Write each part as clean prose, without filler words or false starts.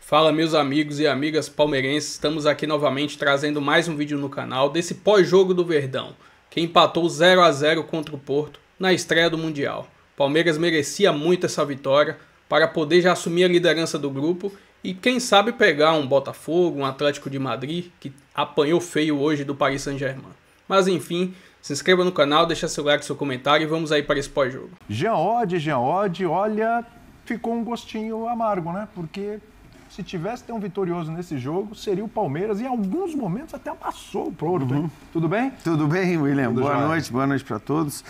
Fala, meus amigos e amigas palmeirenses, estamos aqui novamente trazendo mais um vídeo no canal desse pós-jogo do Verdão, que empatou 0 a 0 contra o Porto na estreia do Mundial. Palmeiras merecia muito essa vitória para poder já assumir a liderança do grupo e quem sabe pegar um Botafogo, um Atlético de Madrid, que apanhou feio hoje do Paris Saint-Germain. Mas enfim, se inscreva no canal, deixa seu like, seu comentário e vamos aí para esse pós-jogo. Jean Oddi, olha, ficou um gostinho amargo, né? Porque se tivesse ter um vitorioso nesse jogo, seria o Palmeiras e em alguns momentos até amassou o Porto. Hein? Tudo bem? Tudo bem, William? Tudo boa noite para todos.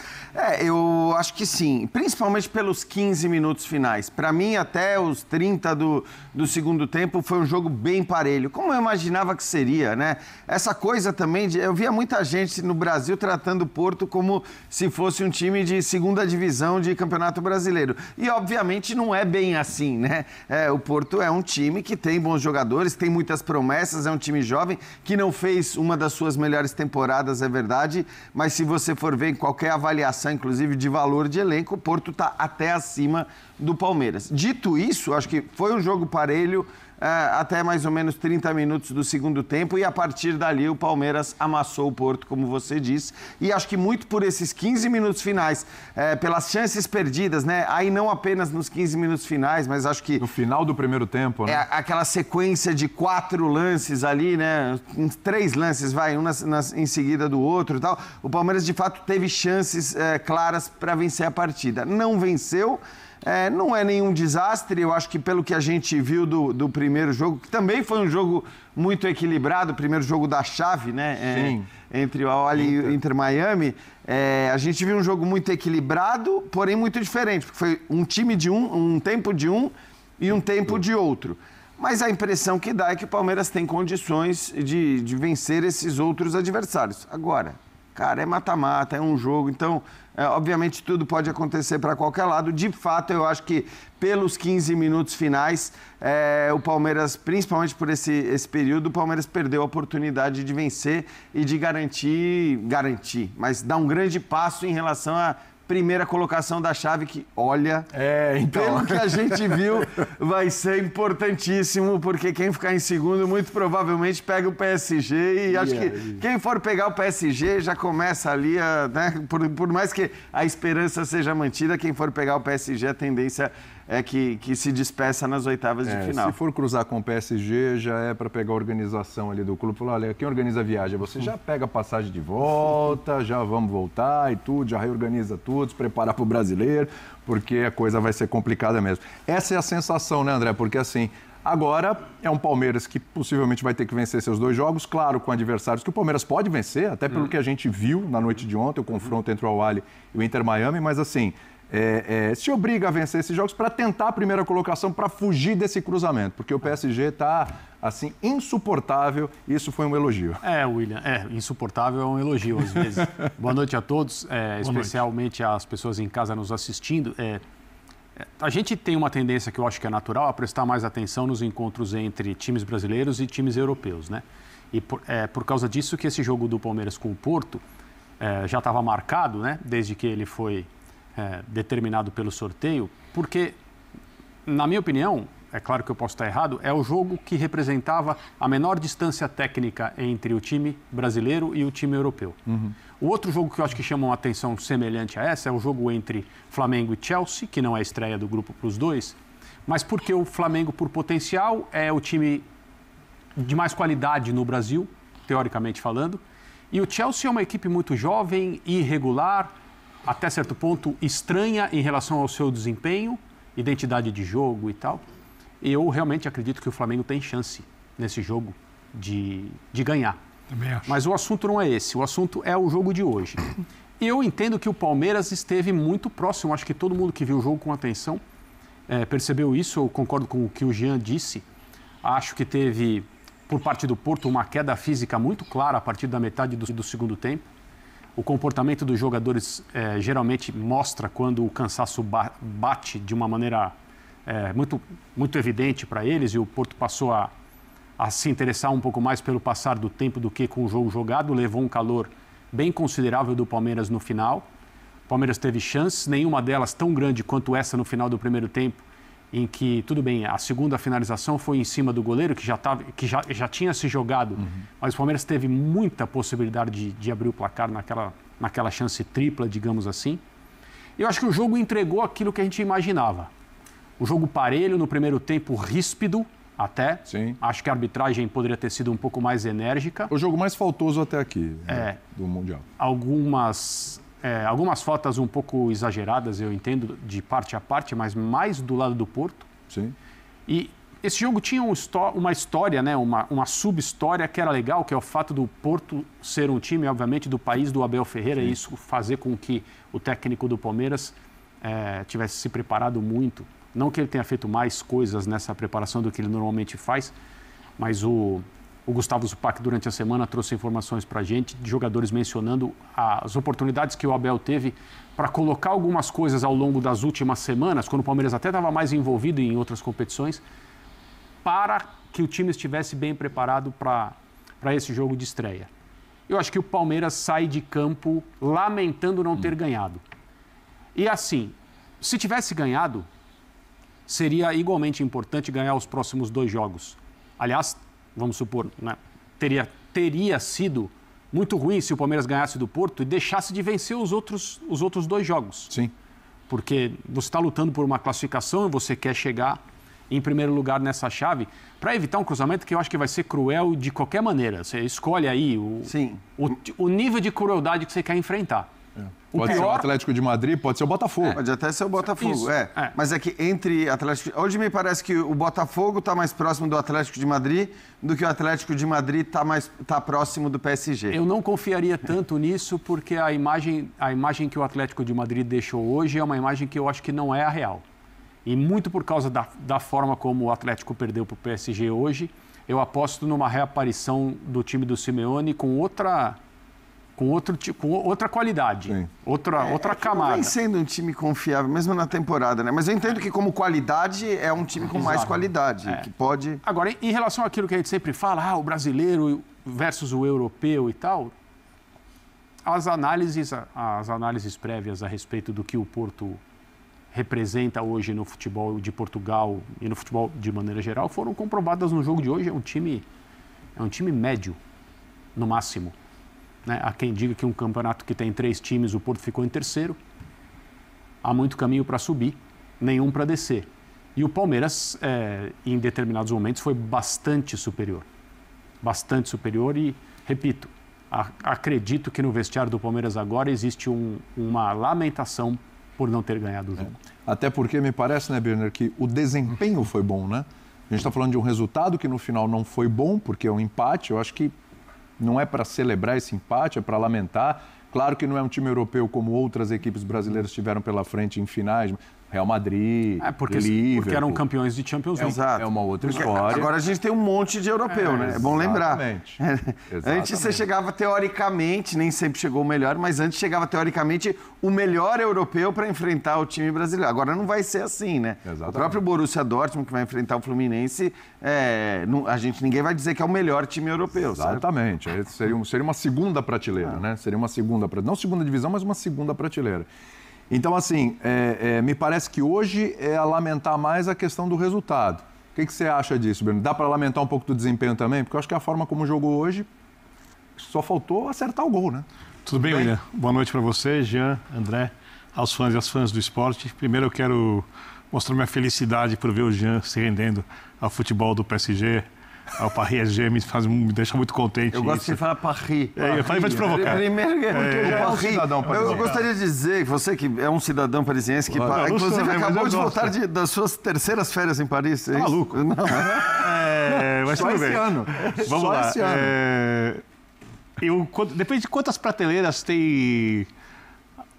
Eu acho que sim, principalmente pelos 15 minutos finais. Para mim, até os 30 do segundo tempo, foi um jogo bem parelho, como eu imaginava que seria, né? Essa coisa também, eu via muita gente no Brasil tratando o Porto como se fosse um time de segunda divisão de Campeonato Brasileiro. E, obviamente, não é bem assim, né? O Porto é um time que tem bons jogadores, tem muitas promessas, é um time jovem que não fez uma das suas melhores temporadas, é verdade, mas se você for ver em qualquer avaliação, inclusive de valor de elenco, o Porto está até acima do Palmeiras. Dito isso, acho que foi um jogo parelho até mais ou menos 30 minutos do segundo tempo e a partir dali o Palmeiras amassou o Porto, como você disse, e acho que muito por esses 15 minutos finais, pelas chances perdidas, né? Aí não apenas nos 15 minutos finais, mas acho que... No final do primeiro tempo, né? Aquela sequência de 4 lances ali, né? 3 lances, um em seguida do outro e tal. O Palmeiras, de fato, teve chances claras para vencer a partida. Não venceu. Não é nenhum desastre, eu acho que pelo que a gente viu do primeiro jogo, que também foi um jogo muito equilibrado, o primeiro jogo da chave, né? Sim. Entre o Al e o Inter Miami, a gente viu um jogo muito equilibrado, porém muito diferente, porque foi um time de um tempo de um e um tempo de outro. Mas a impressão que dá é que o Palmeiras tem condições de vencer esses outros adversários. Agora, cara, é mata-mata, é um jogo, então... obviamente tudo pode acontecer para qualquer lado. De fato, eu acho que pelos 15 minutos finais, o Palmeiras, principalmente por esse período, o Palmeiras perdeu a oportunidade de vencer e de garantir, mas dar um grande passo em relação à primeira colocação da chave que, olha, pelo que a gente viu, vai ser importantíssimo, porque quem ficar em segundo muito provavelmente pega o PSG e acho que quem for pegar o PSG já começa ali, né, por mais que a esperança seja mantida, quem for pegar o PSG, a tendência é que se despeça nas oitavas de final. Se for cruzar com o PSG, já é para pegar a organização ali do clube. Falar, olha, quem organiza a viagem? Você já pega a passagem de volta, já vamos voltar e tudo, já reorganiza tudo, se preparar para o brasileiro, porque a coisa vai ser complicada mesmo. Essa é a sensação, né, André? Porque assim, agora é um Palmeiras que possivelmente vai ter que vencer seus 2 jogos, claro, com adversários que o Palmeiras pode vencer, até pelo que a gente viu na noite de ontem, o confronto entre o Al e o Inter Miami, mas assim... se obriga a vencer esses jogos para tentar a primeira colocação, para fugir desse cruzamento, porque o PSG está, assim, insuportável, e isso foi um elogio. William, insuportável é um elogio às vezes. Boa noite a todos, especialmente às pessoas em casa nos assistindo. A gente tem uma tendência que eu acho que é natural a prestar mais atenção nos encontros entre times brasileiros e times europeus, né? E por causa disso que esse jogo do Palmeiras com o Porto já estava marcado, né? Desde que ele foi... determinado pelo sorteio, porque, na minha opinião, é claro que eu posso estar errado, é o jogo que representava a menor distância técnica entre o time brasileiro e o time europeu. O outro jogo que eu acho que chama uma atenção semelhante a essa é o jogo entre Flamengo e Chelsea, que não é a estreia do grupo para os dois, mas porque o Flamengo, por potencial, é o time de mais qualidade no Brasil, teoricamente falando, e o Chelsea é uma equipe muito jovem, irregular, até certo ponto estranha em relação ao seu desempenho, identidade de jogo e tal. E eu realmente acredito que o Flamengo tem chance nesse jogo de ganhar. Também acho. Mas o assunto não é esse, o assunto é o jogo de hoje. E eu entendo que o Palmeiras esteve muito próximo, acho que todo mundo que viu o jogo com atenção percebeu isso, eu concordo com o que o Jean disse. Acho que teve, por parte do Porto, uma queda física muito clara a partir da metade do segundo tempo. O comportamento dos jogadores geralmente mostra quando o cansaço bate de uma maneira muito evidente para eles e o Porto passou a se interessar um pouco mais pelo passar do tempo do que com o jogo jogado, levou um calor bem considerável do Palmeiras no final. O Palmeiras teve chances, nenhuma delas tão grande quanto essa no final do primeiro tempo em que, tudo bem, a segunda finalização foi em cima do goleiro, que já tinha se jogado, mas o Palmeiras teve muita possibilidade de abrir o placar naquela chance tripla, digamos assim. Eu acho que o jogo entregou aquilo que a gente imaginava. O jogo parelho, no primeiro tempo, ríspido até. Sim. Acho que a arbitragem poderia ter sido um pouco mais enérgica. O jogo mais faltoso até aqui do Mundial. Algumas faltas um pouco exageradas, eu entendo, de parte a parte, mas mais do lado do Porto. Sim. E esse jogo tinha uma história, né, uma sub-história que era legal, que é o fato do Porto ser um time, obviamente, do país do Abel Ferreira, e isso fazer com que o técnico do Palmeiras tivesse se preparado muito. Não que ele tenha feito mais coisas nessa preparação do que ele normalmente faz, mas o Gustavo Zupac, durante a semana, trouxe informações para a gente, de jogadores mencionando as oportunidades que o Abel teve para colocar algumas coisas ao longo das últimas semanas, quando o Palmeiras até estava mais envolvido em outras competições, para que o time estivesse bem preparado para esse jogo de estreia. Eu acho que o Palmeiras sai de campo lamentando não ter ganhado. E assim, se tivesse ganhado, seria igualmente importante ganhar os próximos 2 jogos. Aliás, vamos supor, né, teria sido muito ruim se o Palmeiras ganhasse do Porto e deixasse de vencer os outros 2 jogos. Sim. Porque você está lutando por uma classificação e você quer chegar em primeiro lugar nessa chave, para evitar um cruzamento que eu acho que vai ser cruel de qualquer maneira. Você escolhe aí o nível de crueldade que você quer enfrentar. Pode ser o Atlético de Madrid, pode ser o Botafogo. Pode até ser o Botafogo, Isso, Mas é que entre Atlético... Hoje me parece que o Botafogo está mais próximo do Atlético de Madrid do que o Atlético de Madrid está próximo do PSG. Eu não confiaria tanto nisso, porque a imagem que o Atlético de Madrid deixou hoje é uma imagem que eu acho que não é a real. E muito por causa da forma como o Atlético perdeu para o PSG hoje, eu aposto numa reaparição do time do Simeone com outra qualidade, outra camada. Vem sendo um time confiável, mesmo na temporada, né? Mas eu entendo que como qualidade é um time com mais qualidade, que pode... Agora, em relação àquilo que a gente sempre fala, o brasileiro versus o europeu e tal, as análises prévias a respeito do que o Porto representa hoje no futebol de Portugal e no futebol de maneira geral foram comprovadas no jogo de hoje. É um time médio, no máximo. Né? Há quem diga que um campeonato que tem 3 times, o Porto ficou em terceiro. Há muito caminho para subir, nenhum para descer. E o Palmeiras, em determinados momentos, foi bastante superior. Bastante superior e, repito, acredito que no vestiário do Palmeiras agora existe uma lamentação por não ter ganhado o jogo. Até porque me parece, né, Birner, que o desempenho foi bom, né? A gente está falando de um resultado que no final não foi bom, porque é um empate. Eu acho que não é para celebrar esse empate, é para lamentar. Claro que não é um time europeu como outras equipes brasileiras tiveram pela frente em finais. Real Madrid, porque eram campeões de Champions League. Exato. É uma outra história. Agora a gente tem um monte de europeu, né? É bom lembrar. Antes você chegava teoricamente, nem sempre chegou o melhor, mas antes chegava teoricamente o melhor europeu para enfrentar o time brasileiro. Agora não vai ser assim, né? Exatamente. O próprio Borussia Dortmund, que vai enfrentar o Fluminense, ninguém vai dizer que é o melhor time europeu. Exatamente. Seria uma segunda prateleira, né? Seria uma não segunda divisão, mas uma segunda prateleira. Então, assim, me parece que hoje é a lamentar mais a questão do resultado. O que você acha disso, Bruno? Dá para lamentar um pouco do desempenho também? Porque eu acho que a forma como jogou hoje, só faltou acertar o gol, né? Tudo bem, William? Boa noite para você, Jean, André, aos fãs e às fãs do esporte. Primeiro eu quero mostrar minha felicidade por ver o Jean se rendendo ao futebol do PSG. O Paris SG me deixa muito contente. Eu gosto de falar Paris. Eu falei para te provocar. Primeiro, eu gostaria de dizer que você que é um cidadão parisiense que, inclusive, acabou de voltar das suas terceiras férias em Paris. Tá maluco? Não. Mas só tudo bem. Esse ano. Vamos só lá. Esse ano. Depende de quantas prateleiras tem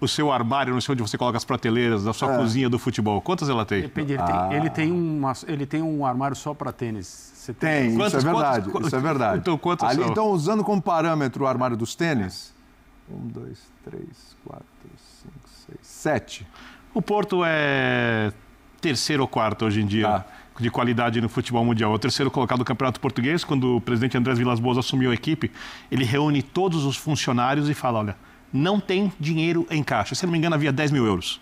o seu armário, não sei onde você coloca as prateleiras da sua cozinha do futebol. Quantas ela tem? Depende, ele tem um armário só para tênis. Isso é verdade. Isso é verdade. Então, quantas ali, são? então, usando como parâmetro o armário dos tênis, 1, 2, 3, 4, 5, 6, 7. O Porto é terceiro ou quarto hoje em dia de qualidade no futebol mundial. É o terceiro colocado do Campeonato Português. Quando o presidente Andrés Vilas-Boas assumiu a equipe, ele reúne todos os funcionários e fala, olha, não tem dinheiro em caixa. Se não me engano, havia 10 mil euros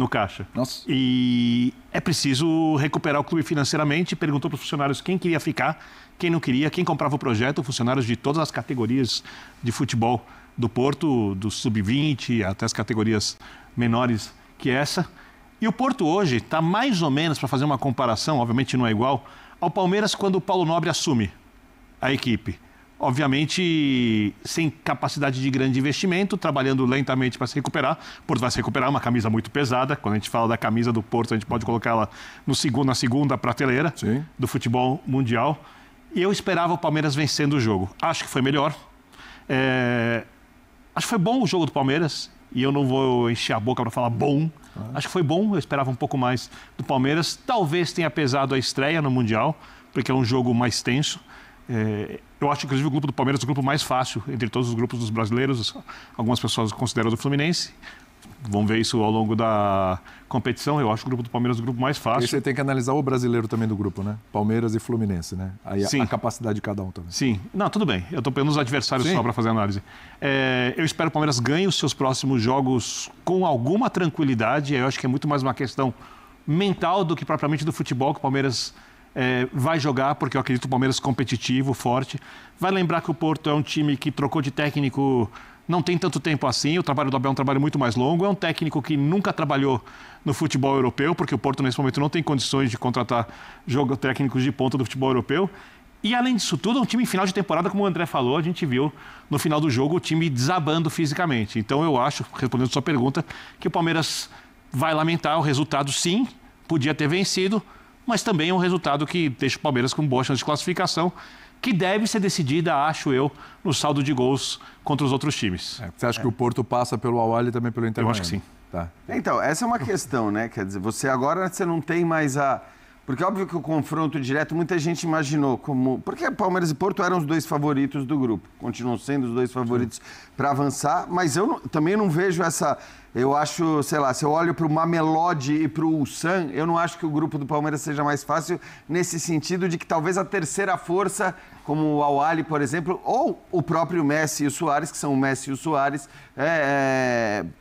no caixa. Nossa. E é preciso recuperar o clube financeiramente. Perguntou para os funcionários quem queria ficar, quem não queria, quem comprava o projeto, funcionários de todas as categorias de futebol do Porto, do sub-20 até as categorias menores que essa. E o Porto hoje está mais ou menos, para fazer uma comparação, obviamente não é igual, ao Palmeiras quando o Paulo Nobre assume a equipe. Obviamente, sem capacidade de grande investimento, trabalhando lentamente para se recuperar. O Porto vai se recuperar, uma camisa muito pesada. Quando a gente fala da camisa do Porto, a gente pode colocá-la na segunda prateleira do futebol mundial. E eu esperava o Palmeiras vencendo o jogo. Acho que foi melhor. Acho que foi bom o jogo do Palmeiras. E eu não vou encher a boca para falar bom. Acho que foi bom, eu esperava um pouco mais do Palmeiras. Talvez tenha pesado a estreia no Mundial, porque é um jogo mais tenso. Eu acho, inclusive, o grupo do Palmeiras é o grupo mais fácil entre todos os grupos dos brasileiros. Algumas pessoas consideram do Fluminense. Vamos ver isso ao longo da competição. Eu acho o grupo do Palmeiras o grupo mais fácil. E você tem que analisar o brasileiro também do grupo, né? Palmeiras e Fluminense, né? Aí a capacidade de cada um também. Sim. Não, tudo bem. Eu estou pegando os adversários só para fazer análise. Eu espero que o Palmeiras ganhe os seus próximos jogos com alguma tranquilidade. Eu acho que é muito mais uma questão mental do que propriamente do futebol que o Palmeiras vai jogar, porque eu acredito o Palmeiras competitivo, forte. Vai lembrar que o Porto é um time que trocou de técnico não tem tanto tempo assim. O trabalho do Abel é um trabalho muito mais longo. É um técnico que nunca trabalhou no futebol europeu, porque o Porto, nesse momento, não tem condições de contratar técnicos de ponta do futebol europeu. E, além disso tudo, é um time em final de temporada, como o André falou, a gente viu no final do jogo o time desabando fisicamente. Então, eu acho, respondendo a sua pergunta, que o Palmeiras vai lamentar o resultado, sim, podia ter vencido, mas também é um resultado que deixa o Palmeiras com boa chance de classificação, que deve ser decidida, acho eu, no saldo de gols contra os outros times. Você acha que o Porto passa pelo Al-Ahly e também pelo Inter? Eu acho que sim. Tá. Então, essa é uma questão, né? Quer dizer, você não tem mais a... Porque óbvio que o confronto direto, muita gente imaginou como... Porque Palmeiras e Porto eram os dois favoritos do grupo. Continuam sendo os dois favoritos para avançar, mas eu também não vejo essa... Eu acho, sei lá, se eu olho para o Mamelodi e para o Ulsan, eu não acho que o grupo do Palmeiras seja mais fácil nesse sentido de que talvez a terceira força, como o Al-Ahly, por exemplo, ou o próprio Messi e o Suárez, que são o Messi e o Suárez,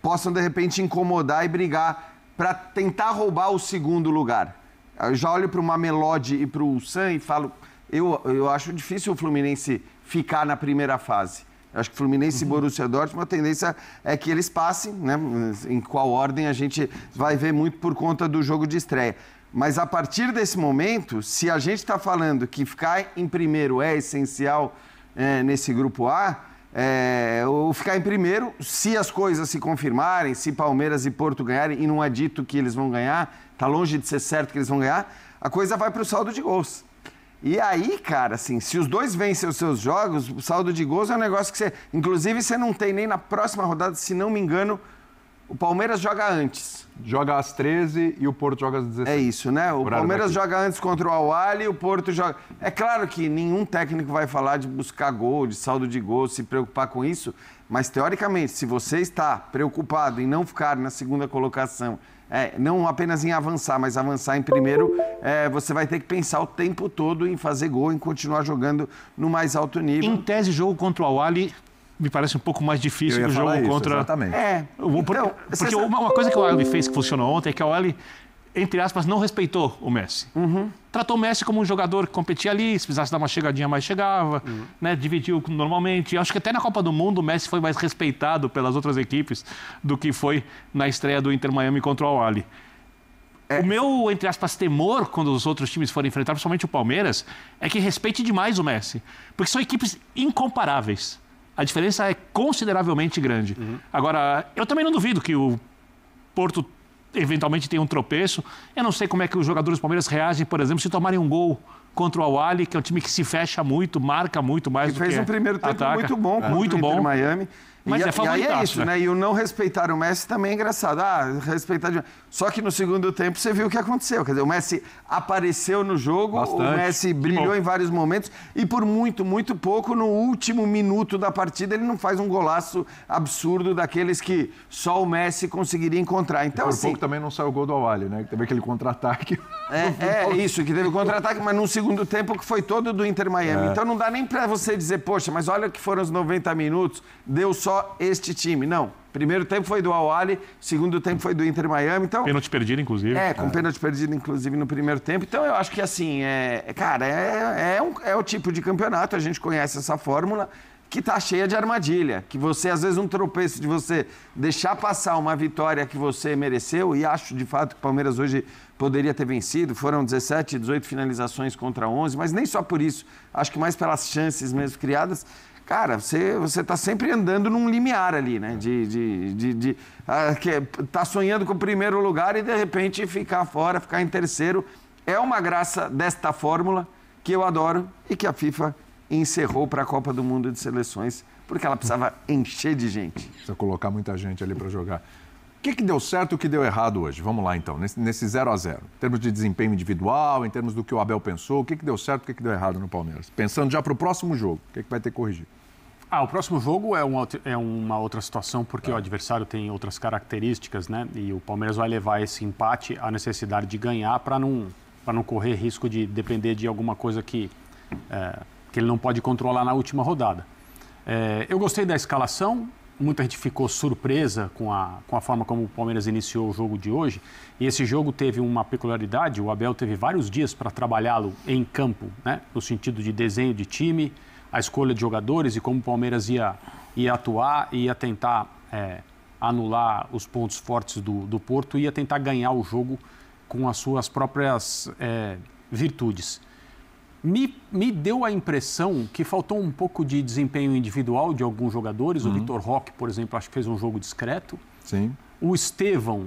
possam de repente incomodar e brigar para tentar roubar o segundo lugar. Eu já olho para o Mamelodi e para o Ulsan e falo, eu acho difícil o Fluminense ficar na primeira fase. Eu acho que Fluminense e Borussia Dortmund, a tendência é que eles passem, né? Em qual ordem a gente vai ver muito por conta do jogo de estreia. Mas a partir desse momento, se a gente está falando que ficar em primeiro é essencial nesse grupo A, ou ficar em primeiro, se as coisas se confirmarem, se Palmeiras e Porto ganharem, e não é dito que eles vão ganhar, está longe de ser certo que eles vão ganhar, a coisa vai para o saldo de gols. E aí, cara, assim, se os dois vencem os seus jogos, o saldo de gols é um negócio que você... Inclusive, você não tem nem na próxima rodada, se não me engano, o Palmeiras joga antes. Joga às 13 e o Porto joga às 16. É isso, né? O Palmeiras joga antes contra o Al-Ahly e o Porto joga... É claro que nenhum técnico vai falar de buscar gol, de saldo de gol, se preocupar com isso, mas, teoricamente, se você está preocupado em não ficar na segunda colocação... não apenas em avançar, mas avançar em primeiro, você vai ter que pensar o tempo todo em fazer gol, em continuar jogando no mais alto nível. Em tese, jogo contra o Al-Ahly me parece um pouco mais difícil que o jogo contra... Exatamente. Porque uma coisa que o Al-Ahly fez que funcionou ontem é que o Al-Ahly, entre aspas, não respeitou o Messi. Tratou o Messi como um jogador que competia ali, se precisasse dar uma chegadinha mais chegava, né? Dividiu normalmente. Acho que até na Copa do Mundo o Messi foi mais respeitado pelas outras equipes do que foi na estreia do Inter Miami contra o Al-Ahly. O meu, entre aspas, temor quando os outros times forem enfrentar, principalmente o Palmeiras, é que respeite demais o Messi. Porque são equipes incomparáveis. A diferença é consideravelmente grande. Agora, eu também não duvido que o Porto eventualmente tem um tropeço. Eu não sei como é que os jogadores do Palmeiras reagem, por exemplo, se tomarem um gol contra o Al-Ahly, que é um time que se fecha muito, marca muito mais do que fez um primeiro tempo ataca. muito bom contra o Inter Miami. Mas e aí é isso, né? E o não respeitar o Messi também é engraçado. Respeitar demais. Só que no segundo tempo você viu o que aconteceu. Quer dizer, o Messi apareceu no jogo, o Messi brilhou em vários momentos e por muito, muito pouco, no último minuto da partida, ele não faz um golaço absurdo daqueles que só o Messi conseguiria encontrar. Então, por pouco também não saiu o gol do Al-Ahly, né? Teve aquele contra-ataque. Isso, que teve contra-ataque, mas num segundo tempo que foi todo do Inter Miami. Então não dá nem pra você dizer, poxa, mas olha que foram os 90 minutos, deu só só este time. Não. Primeiro tempo foi do Al-Ahly, segundo tempo foi do Inter Miami. Então, pênalti perdido, inclusive. Com pênalti perdido, inclusive, no primeiro tempo. Então, eu acho que, assim, é o tipo de campeonato, a gente conhece essa fórmula, que tá cheia de armadilha. Que você, às vezes, um tropeço de você deixar passar uma vitória que você mereceu, e acho, de fato, que o Palmeiras hoje poderia ter vencido. Foram 17, 18 finalizações contra 11, mas nem só por isso. Acho que mais pelas chances mesmo criadas. Cara, você tá sempre andando num limiar ali, né? Tá sonhando com o primeiro lugar e, de repente, ficar fora, ficar em terceiro. É uma graça desta fórmula que eu adoro e que a FIFA encerrou para a Copa do Mundo de Seleções, porque ela precisava encher de gente. Precisa colocar muita gente ali para jogar. O que deu certo e o que deu errado hoje? Vamos lá, então, nesse 0-0. Em termos de desempenho individual, em termos do que o Abel pensou, o que deu certo e o que deu errado no Palmeiras? Pensando já para o próximo jogo, o que vai ter que corrigir? O próximo jogo é uma outra situação, porque o adversário tem outras características, né? E o Palmeiras vai levar esse empate à necessidade de ganhar para não correr risco de depender de alguma coisa que ele não pode controlar na última rodada. Eu gostei da escalação, muita gente ficou surpresa com a forma como o Palmeiras iniciou o jogo de hoje, e esse jogo teve uma peculiaridade, o Abel teve vários dias para trabalhá-lo em campo, né? No sentido de desenho de time, a escolha de jogadores e como o Palmeiras ia atuar, ia tentar anular os pontos fortes do Porto e ia tentar ganhar o jogo com as suas próprias virtudes. Me deu a impressão que faltou um pouco de desempenho individual de alguns jogadores. O Vitor Roque, por exemplo, acho que fez um jogo discreto. Sim. O Estevão,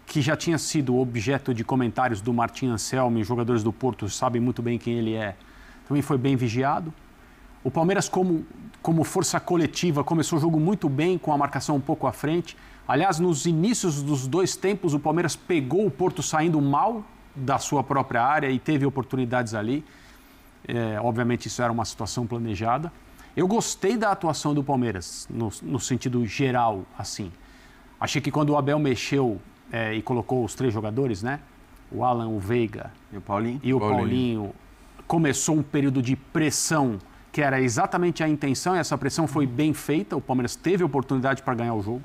que já tinha sido objeto de comentários do Martim Anselmi, os jogadores do Porto sabem muito bem quem ele é, também foi bem vigiado. O Palmeiras, como força coletiva, começou o jogo muito bem, com a marcação um pouco à frente. Aliás, nos inícios dos dois tempos, o Palmeiras pegou o Porto saindo mal da sua própria área e teve oportunidades ali. Obviamente, isso era uma situação planejada. Eu gostei da atuação do Palmeiras, no sentido geral, assim. Achei que quando o Abel mexeu e colocou os três jogadores, né? O Alan, o Veiga e o Paulinho, começou um período de pressão que era exatamente a intenção, e essa pressão foi bem feita, o Palmeiras teve oportunidade para ganhar o jogo.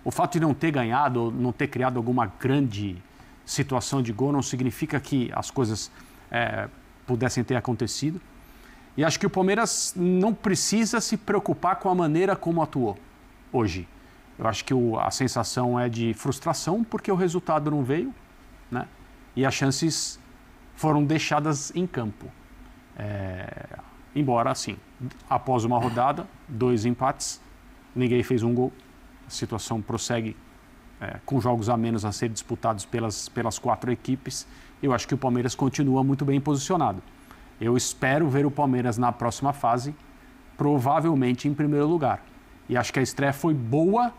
O fato de não ter ganhado, ou não ter criado alguma grande situação de gol, não significa que as coisas pudessem ter acontecido. E acho que o Palmeiras não precisa se preocupar com a maneira como atuou hoje. Eu acho que a sensação é de frustração, porque o resultado não veio, né? E as chances foram deixadas em campo. Embora, assim, após uma rodada, 2 empates, ninguém fez um gol. A situação prossegue com jogos a menos a ser disputados pelas 4 equipes. Eu acho que o Palmeiras continua muito bem posicionado. Eu espero ver o Palmeiras na próxima fase, provavelmente em primeiro lugar. E acho que a estreia foi boa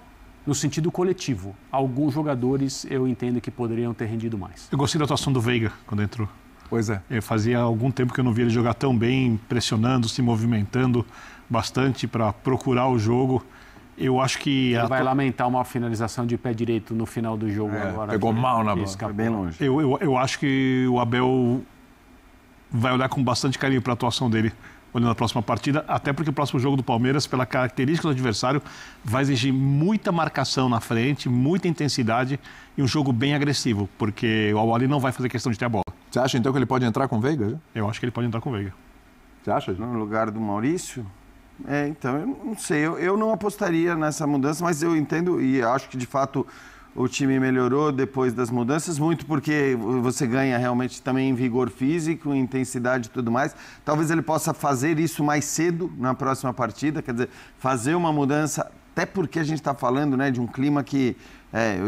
no sentido coletivo. Alguns jogadores eu entendo que poderiam ter rendido mais. Eu gostei da atuação do Veiga quando entrou. Pois é. Fazia algum tempo que eu não via ele jogar tão bem, pressionando, se movimentando bastante para procurar o jogo. Eu acho que... Ele vai lamentar uma finalização de pé direito no final do jogo agora. Pegou mal na bola. Foi bem longe. Eu acho que o Abel vai olhar com bastante carinho para a atuação dele, olhando na próxima partida, até porque o próximo jogo do Palmeiras, pela característica do adversário, vai exigir muita marcação na frente, muita intensidade e um jogo bem agressivo, porque o Al-Ahly não vai fazer questão de ter a bola. Você acha, então, que ele pode entrar com o Veiga? Já? Eu acho que ele pode entrar com o Veiga. Você acha? No lugar do Maurício? Então, eu não sei. Eu não apostaria nessa mudança, mas eu entendo e acho que, de fato, o time melhorou depois das mudanças, muito porque você ganha realmente também em vigor físico, em intensidade e tudo mais. Talvez ele possa fazer isso mais cedo na próxima partida, quer dizer, fazer uma mudança, até porque a gente está falando, né, de um clima que...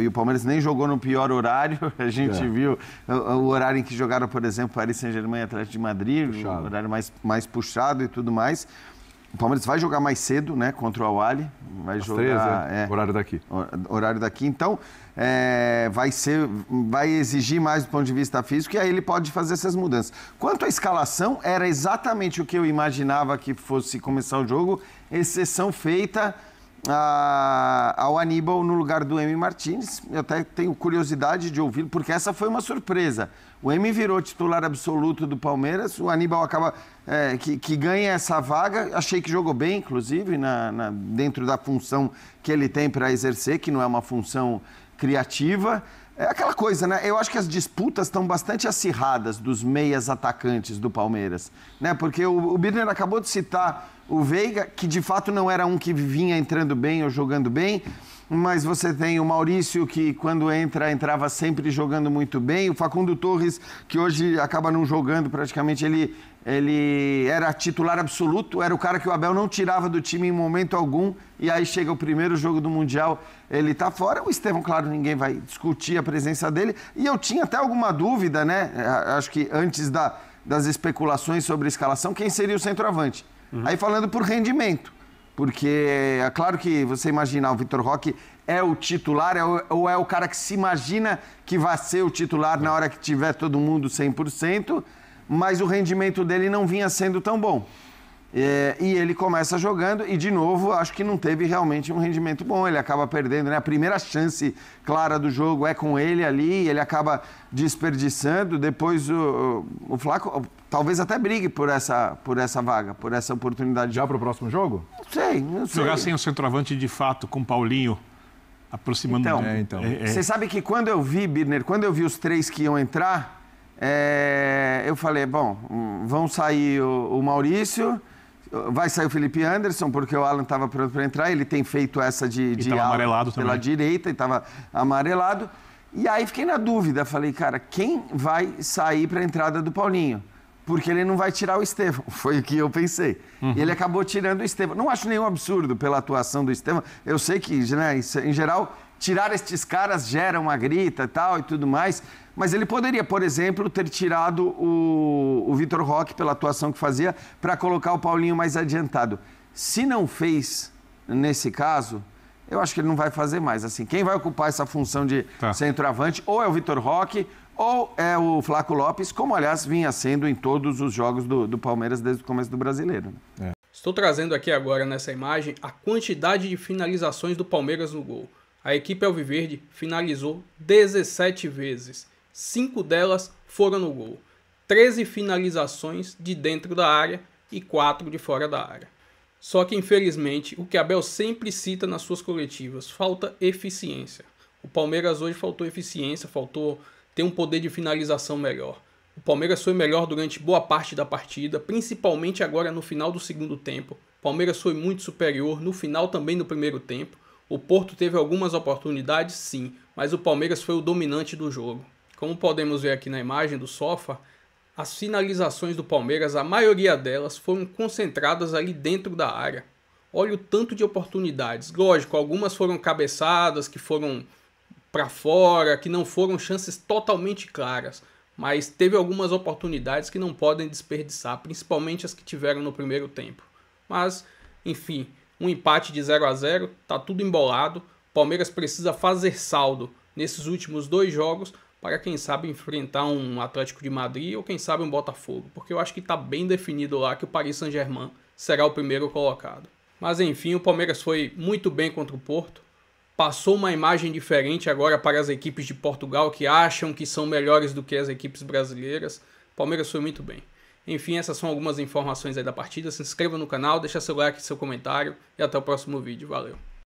e o Palmeiras nem jogou no pior horário, a gente viu o horário em que jogaram, por exemplo, Paris Saint-Germain e Atlético de Madrid, o horário mais puxado e tudo mais. O Palmeiras vai jogar mais cedo, né, contra o Al-Ahly, vai jogar... 13, horário daqui. Horário daqui, então vai exigir mais do ponto de vista físico e aí ele pode fazer essas mudanças. Quanto à escalação, era exatamente o que eu imaginava que fosse começar o jogo, exceção feita ao Aníbal no lugar do Emi Martínez. Eu até tenho curiosidade de ouvi-lo, porque essa foi uma surpresa. O Emi virou titular absoluto do Palmeiras, o Aníbal acaba que ganha essa vaga. Achei que jogou bem, inclusive, dentro da função que ele tem para exercer, que não é uma função criativa. É aquela coisa, né? Eu acho que as disputas estão bastante acirradas dos meias atacantes do Palmeiras, né? Porque o Birner acabou de citar o Veiga, que de fato não era um que vinha entrando bem ou jogando bem, mas você tem o Maurício, que quando entrava sempre jogando muito bem, o Facundo Torres, que hoje acaba não jogando praticamente, ele era titular absoluto, era o cara que o Abel não tirava do time em momento algum, e aí chega o primeiro jogo do Mundial, ele tá fora. O Estevão, claro, ninguém vai discutir a presença dele, e eu tinha até alguma dúvida, né? Acho que antes das especulações sobre a escalação, quem seria o centroavante? Aí falando por rendimento, porque é claro que você imaginar o Vitor Roque é o titular, ou é o cara que se imagina que vai ser o titular na hora que tiver todo mundo 100%, mas o rendimento dele não vinha sendo tão bom. E ele começa jogando e, de novo, acho que não teve realmente um rendimento bom. Ele acaba perdendo, né? A primeira chance clara do jogo é com ele ali, ele acaba desperdiçando. Depois o Flaco talvez até brigue por essa vaga, por essa oportunidade. Já para o próximo jogo? Não sei. Jogar sem o centroavante de fato, com o Paulinho aproximando. Então. Você sabe que quando eu vi, Birner, quando eu vi os 3 que iam entrar, eu falei, bom, vão sair o Maurício, vai sair o Felipe Anderson, porque o Alan estava pronto para entrar, ele tem feito essa de amarelado pela também. Direita, e estava amarelado. E aí fiquei na dúvida, falei, cara, quem vai sair para a entrada do Paulinho? Porque ele não vai tirar o Estevão, foi o que eu pensei. E ele acabou tirando o Estevão. Não acho nenhum absurdo pela atuação do Estevão. Eu sei que, né, em geral, tirar estes caras gera uma grita e tudo mais, mas ele poderia, por exemplo, ter tirado o Vitor Roque pela atuação que fazia para colocar o Paulinho mais adiantado. Se não fez nesse caso, eu acho que ele não vai fazer mais. Assim, quem vai ocupar essa função de centroavante ou é o Vitor Roque ou é o Flaco Lopes, como aliás vinha sendo em todos os jogos do Palmeiras desde o começo do Brasileiro. Estou trazendo aqui agora nessa imagem a quantidade de finalizações do Palmeiras no gol. A equipe alviverde finalizou 17 vezes. 5 delas foram no gol. 13 finalizações de dentro da área e 4 de fora da área. Só que, infelizmente, o que Abel sempre cita nas suas coletivas, falta eficiência. O Palmeiras hoje faltou eficiência, faltou ter um poder de finalização melhor. O Palmeiras foi melhor durante boa parte da partida, principalmente agora no final do segundo tempo. O Palmeiras foi muito superior, no final também no primeiro tempo. O Porto teve algumas oportunidades, sim, mas o Palmeiras foi o dominante do jogo. Como podemos ver aqui na imagem do sofá, as finalizações do Palmeiras, a maioria delas foram concentradas ali dentro da área. Olha o tanto de oportunidades. Lógico, algumas foram cabeçadas, que foram para fora, que não foram chances totalmente claras. Mas teve algumas oportunidades que não podem desperdiçar, principalmente as que tiveram no primeiro tempo. Mas, enfim, um empate de 0-0, tá tudo embolado. O Palmeiras precisa fazer saldo nesses últimos 2 jogos para, quem sabe, enfrentar um Atlético de Madrid ou, quem sabe, um Botafogo. Porque eu acho que está bem definido lá que o Paris Saint-Germain será o primeiro colocado. Mas, enfim, o Palmeiras foi muito bem contra o Porto. Passou uma imagem diferente agora para as equipes de Portugal, que acham que são melhores do que as equipes brasileiras. O Palmeiras foi muito bem. Enfim, essas são algumas informações aí da partida. Se inscreva no canal, deixa seu like e seu comentário. E até o próximo vídeo. Valeu!